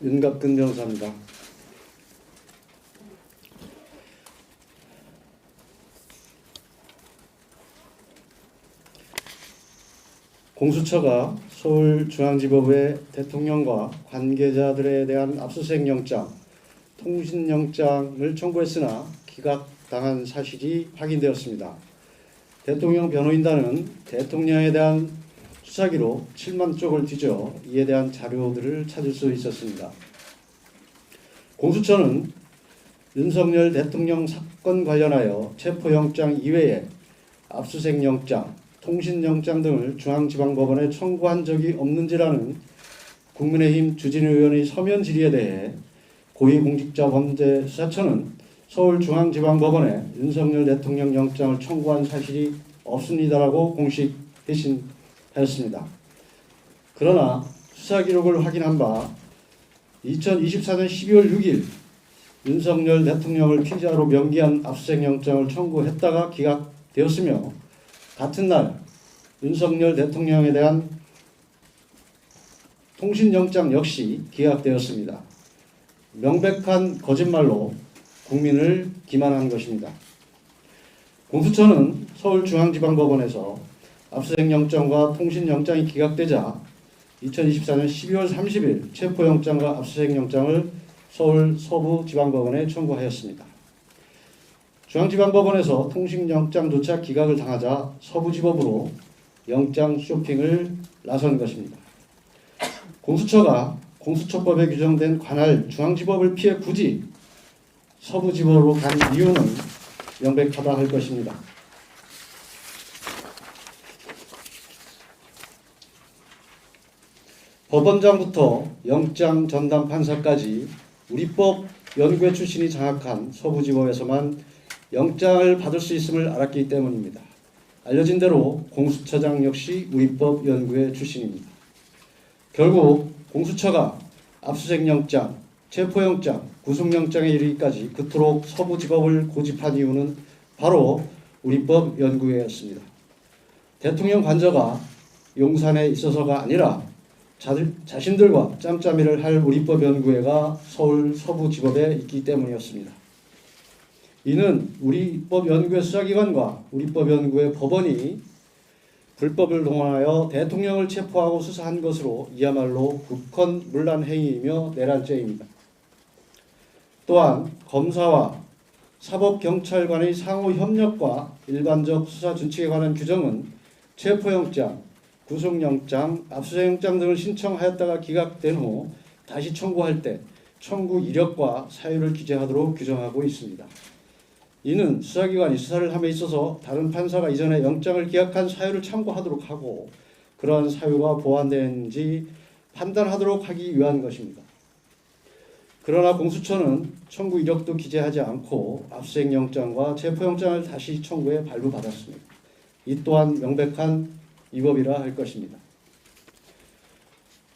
윤갑근 변호사입니다. 공수처가 서울중앙지법의 대통령과 관계자들에 대한 압수수색 영장, 통신영장을 청구했으나 기각당한 사실이 확인되었습니다. 대통령 변호인단은 대통령에 대한 수사기로 7만 쪽을 뒤져 이에 대한 자료들을 찾을 수 있었습니다. 공수처는 윤석열 대통령 사건 관련하여 체포영장 이외에 압수수색 영장, 통신영장 등을 중앙지방법원에 청구한 적이 없는지라는 국민의힘 주진우 의원의 서면 질의에 대해 고위공직자범죄수사처는 서울중앙지방법원에 윤석열 대통령 영장을 청구한 사실이 없습니다라고 공식 회신하였습니다. 그러나 수사기록을 확인한 바 2024년 12월 6일 윤석열 대통령을 피의자로 명기한 압수수색 영장을 청구했다가 기각되었으며 같은 날 윤석열 대통령에 대한 통신영장 역시 기각되었습니다. 명백한 거짓말로 국민을 기만한 것입니다. 공수처는 서울중앙지방법원에서 압수수색 영장과 통신영장이 기각되자 2024년 12월 30일 체포영장과 압수수색 영장을 서울 서부지방법원에 청구하였습니다. 중앙지방법원에서 통신영장조차 기각을 당하자 서부지법으로 영장 쇼핑을 나선 것입니다. 공수처가 공수처법에 규정된 관할 중앙지법을 피해 굳이 서부지법으로 간 이유는 명백하다 할 것입니다. 법원장부터 영장 전담 판사까지 우리법 연구회 출신이 장악한 서부지법에서만 영장을 받을 수 있음을 알았기 때문입니다. 알려진 대로 공수처장 역시 우리법 연구회 출신입니다. 결국 공수처가 압수수색 영장, 체포영장, 구속영장에 이르기까지 그토록 서부지법을 고집한 이유는 바로 우리법 연구회였습니다. 대통령 관저가 용산에 있어서가 아니라 자신들과 짬짬이를 할 우리법 연구회가 서울 서부지법에 있기 때문이었습니다. 이는 우리법 연구회 수사기관과 우리법 연구회 법원이 불법을 동원하여 대통령을 체포하고 수사한 것으로 이야말로 국헌문란 행위이며 내란죄입니다. 또한 검사와 사법경찰관의 상호 협력과 일반적 수사 준칙에 관한 규정은 체포영장, 구속영장, 압수수색영장 등을 신청하였다가 기각된 후 다시 청구할 때 청구 이력과 사유를 기재하도록 규정하고 있습니다. 이는 수사기관이 수사를 함에 있어서 다른 판사가 이전에 영장을 기각한 사유를 참고하도록 하고 그러한 사유가 보완되는지 판단하도록 하기 위한 것입니다. 그러나 공수처는 청구 이력도 기재하지 않고 압수수색 영장과 체포영장을 다시 청구해 발부받았습니다. 이 또한 명백한 위법이라 할 것입니다.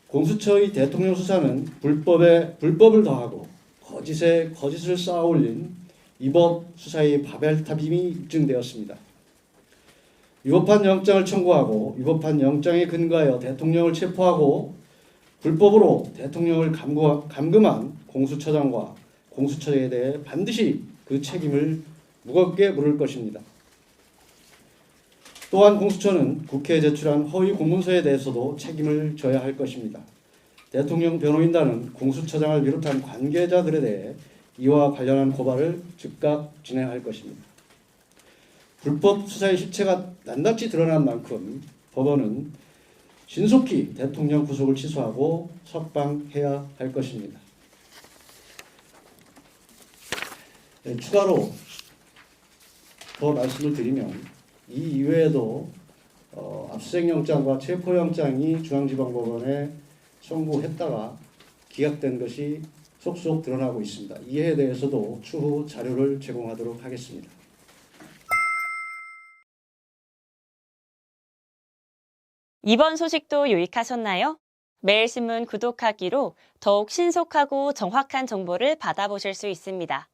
공수처의 대통령 수사는 불법에 불법을 더하고 거짓에 거짓을 쌓아올린 위법 수사의 바벨탑임이 입증되었습니다. 위법한 영장을 청구하고 위법한 영장에 근거하여 대통령을 체포하고 불법으로 대통령을 감금한 공수처장과 공수처에 대해 반드시 그 책임을 무겁게 물을 것입니다. 또한 공수처는 국회에 제출한 허위 공문서에 대해서도 책임을 져야 할 것입니다. 대통령 변호인단은 공수처장을 비롯한 관계자들에 대해 이와 관련한 고발을 즉각 진행할 것입니다. 불법 수사의 실체가 낱낱이 드러난 만큼 법원은 신속히 대통령 구속을 취소하고 석방해야 할 것입니다. 추가로 더 말씀을 드리면 이 이외에도 압수수색 영장과 체포영장이 중앙지방법원에 청구했다가 기각된 것이 속속 드러나고 있습니다. 이에 대해서도 추후 자료를 제공하도록 하겠습니다. 이번 소식도 유익하셨나요? 매일신문 구독하기로 더욱 신속하고 정확한 정보를 받아보실 수 있습니다.